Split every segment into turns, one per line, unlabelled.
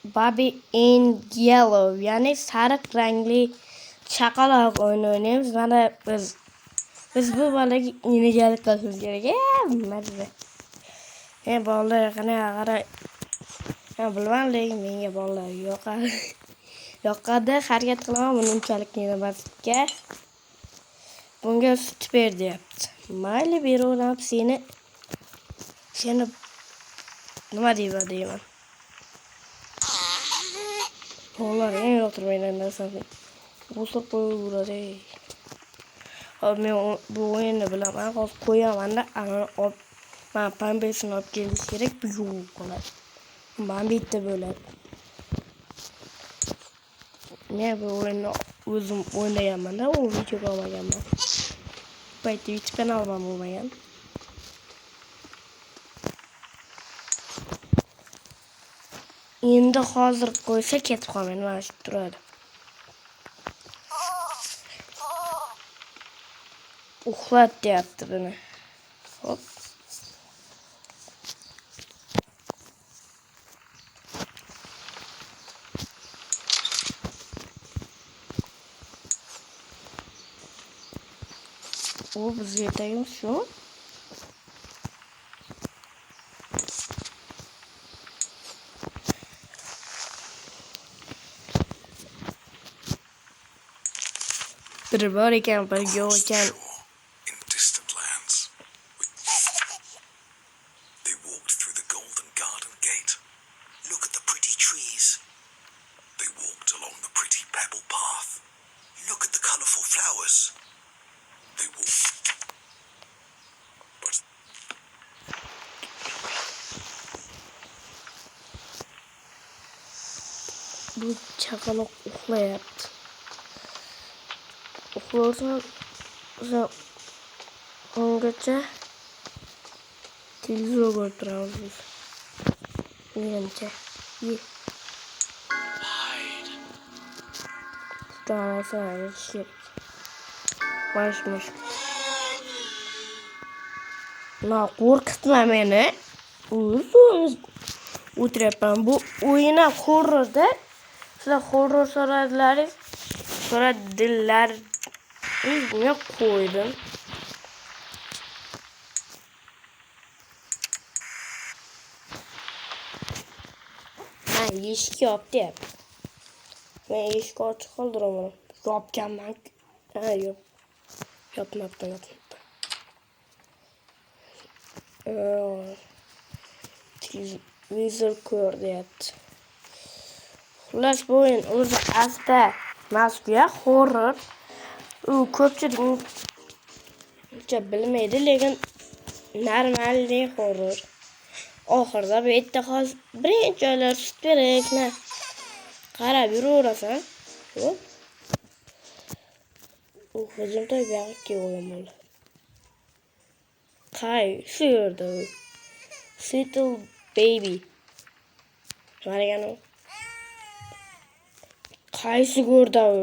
Bobby in Yellow yani sariq rangli chaqaloq o'yini o'ynaymiz. Mana biz bu bolaga egalik qilishimiz kerak. Mazza. Bolalar qana qarang. Bilmam lekin menga bolalar yoqadi. Yoqadi, harakat qilaman buni unchalik qiynalmaslikka. Bunga sut ber deyapti. Mayli beraveram seni nima deyman. Bolalar eng yoqtirmaydigan narsasi o'sib qo'yaveradi. Men bu o'yinni bilaman, hozir qo'yaman-da, men pambasini olib kelish kerak, bu yo'q qoladi. Men bitta bo'ladi. Men bu o'yinni o'zim o'ynaganman-da, u videoga olmaganman. Paytda YouTube kanalim bo'lmagan. Endi hozir qo'ysa ketib qolmaydi, mana shu turadi. Uxlat deyapti buni. Hop. O bizga yetayim shu. Bir bor ekan, bir yo'q ekan. Bu chaqaloq uxlayapti. Uxlarsa ungacha televizor ko'rib turamiz. Menimcha. Başmış. Na qo'rqitma meni. O'tiryapman. Bu o'yina horrorda. Sizlar horror so'radilar. Bunga qo'ydim. Men eshik yop deyapti. Men eshik ochiq qoldiraman. Yopganman. Yo'q. Yopmabdi. Televizor ko'r deyapti. Xullas bu o'yin o'zi asda mas'uliyat horror. U ko'pchilik bilmaydi, lekin normalniy horror. Oxirida bu yerda hozir birinchi joylar sut berakni qarab yuraverasan. Yo'q. U hujum to'y yoqqa o'yin bo'ldi. Qaysi yerda u? Little baby. Qaragani. Qaysi yerda u?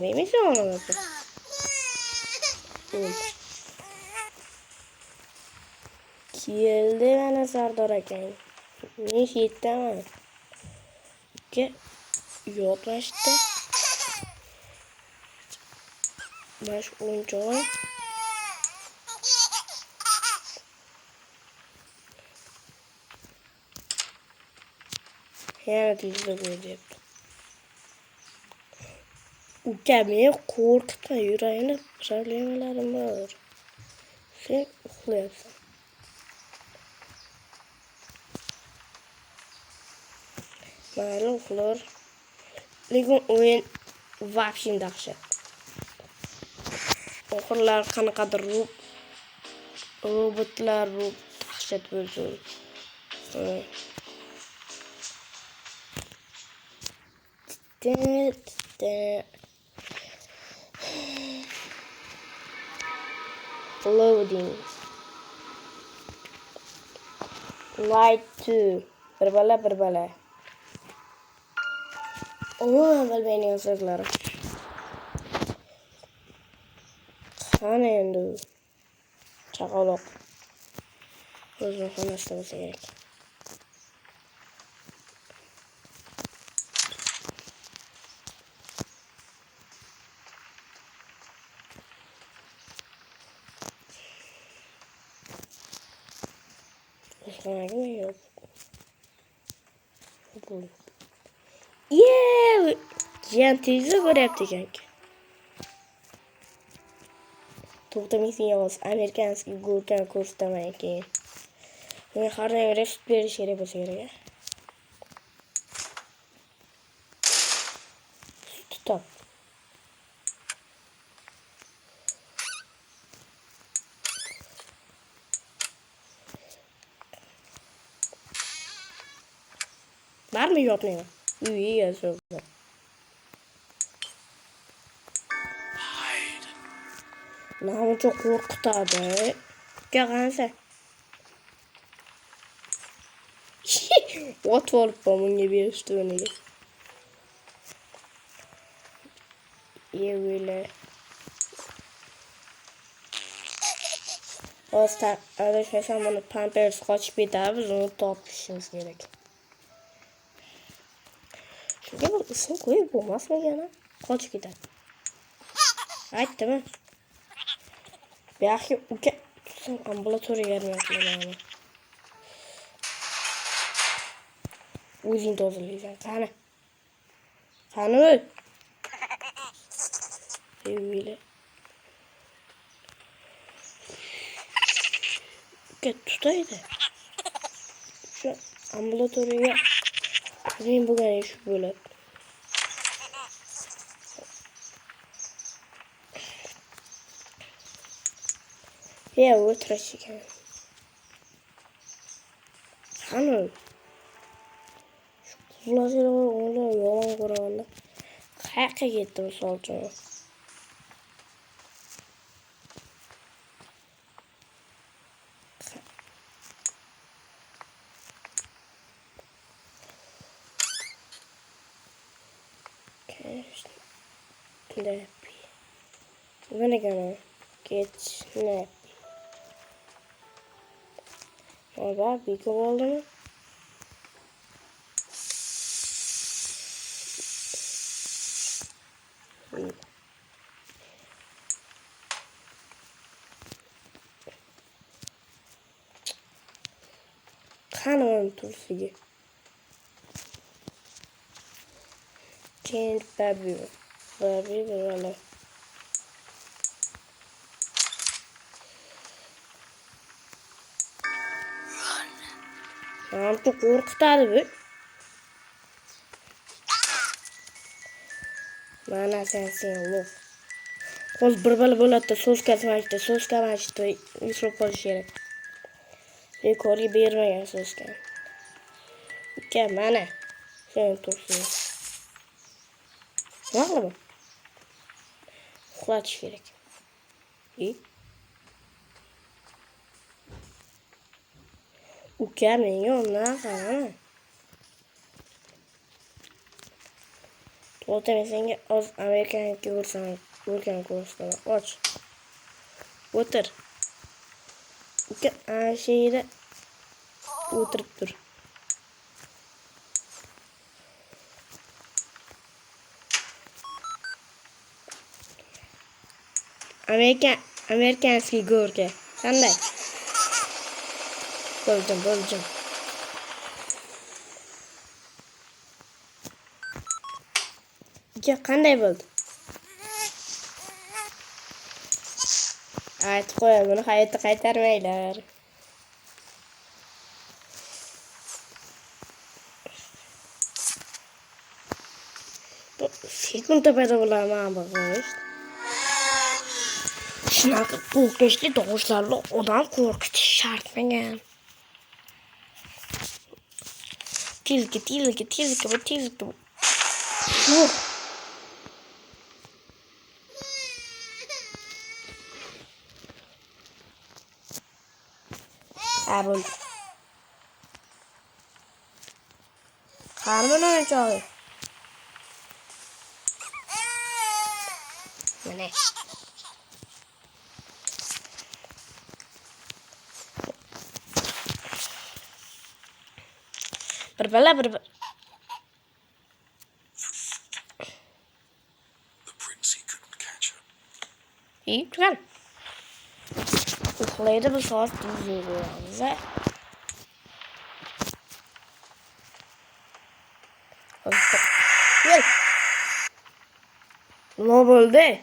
Neymiş ona bakın. Keldi mana Sardor akang. Men yetaman. Yo'qlashdi. Baş o'yinchoq. Yana televizor ko'ryapti. Ukamni qo'rqitma, yuragini problemalarim bor. Sen uxlayapsan. Mayli uxlar. Lekin o'yin vobshin dahshat. Oxirlar qanaqadir robotlar dahshat bo'lsin. Loading. Light 2. Bir bala. Bilmaydigan so'zlar. Qani endi. Şaqaloq. O'zini xonasida bo'lsa kerak. O'zxonaga yo'q. Bu. Yeee! Jiyan tezda ko'ryapti ekan. To'xtamaysan yo'q. Amerikanskiy go'rkan ko'rsataman keyin. Men har nega sut berish kerak bo'lsa kerak. Stop. Barmi yo'qmi? Uy yazıyor. Namı çok korkutardı. Gel kanka. Ot olup bunun gibi üstüne. İyi böyle. Arkadaşlar bana Pampers kaç bir daha biz onu toplaşmamız gerek. Şuraya bak ısın koyup olmaz mı yana? Kaç gider. Haydi değil mi? Belki ambulatorya gelmiyor bana. Uzun dozlayacağım. Kanı. Böyle. Git tutaydı. Şu ambulatorya. Benim bu kadar şu böyle. Ya o tıraş çeken. Kanı. Şu kuzulaşır onu yolan kuramanda. Kayaka gittim solcuğuma. Kidnapping. We're gonna get kidnapped. Orada bir kov oldu mu? Kanın tursuyu. Change baby. Baby böyle. Tamam çok korkutardı bu. Bana sensin oğlum. Koz bir bo'ladi, so'z kamashdi, yusrib qolish kerak. Rekorga bermagan so'zga. Uka, mana. Sen tursin. Nima qilaman? Uxlatish kerak. Uka, menga undan qarama. To'g'ri, senga oz Amerikaniki o'rgan ko'rsataman. Och. O'tir. Uka, ana shu yerda o'tirib tur. Amerikanskiy go'rga. Qanday? Bo'ldim. Uka, qanday bo'ldi? Aytib qo'y, buni hayotda qaytarmaylar. Sekund tepada bo'laman bag'osh. Shunaqa qo'rqinchli tovushlarni odam qo'rqitish shart ekan. Tilka. Abul. Qarmon o'yinchog'i. Mana. bala bir.
The prince, he couldn't catch her.
İyi güzel. Uxlaydı bu saat düzüyor bize. Gel. Ne oldu?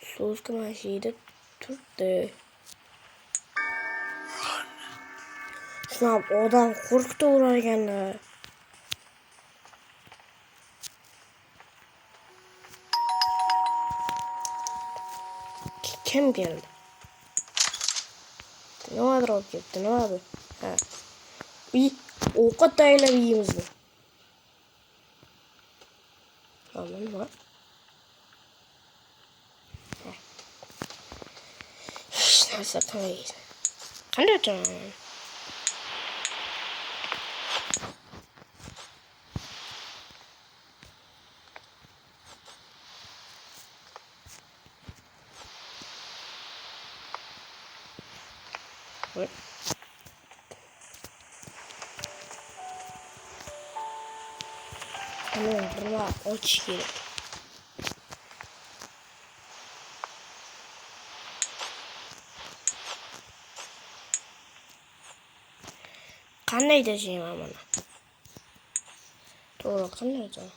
Sus kıma şeyde tuttu. Sınav odan korktu uğrarken. Kim geldi? Ne vardır o gitti? Ne vardır? Ha. İyi. O kadarıyla iyiyimiz mi? Tamam var. Neyse tamam. Hadi tamam. Evet. Tamam, buna aç gerek. Qanday edeceğim bunu? Doğru, qanday edeceğim?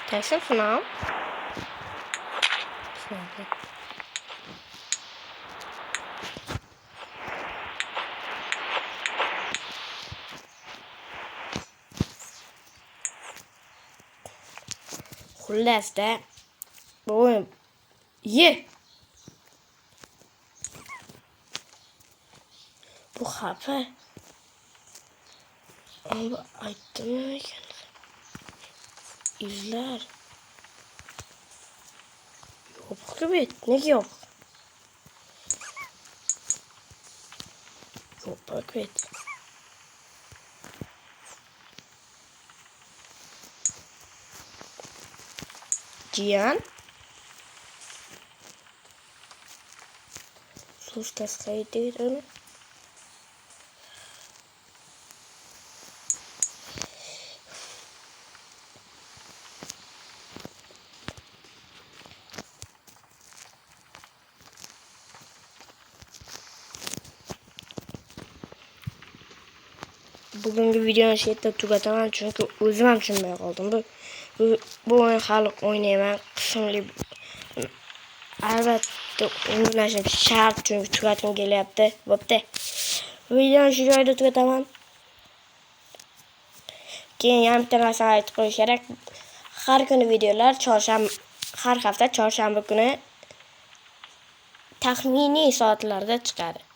Tekrar sınav. Xullas da bu oyun ye. Bu xafa. Ama aytdim ekan. İzler. Yok gibi. Ne yok? Yok bak et. Cihan. Sus kasaydı onu. Bugünkü videonun şeyde tugataman çünkü özüm ham tushunmay qoldim. Bu oyun hali o'ynayman qismli. Albatta o'ynashim shart çünkü tugatgim kelyapti. Bo'pti. Videoni shu joyda tugataman. Keyin yana bitta narsani aytib qo'yish kerak. Har kuni videolar har hafta chorshanba kuni taxminiy soatlarda chiqadi.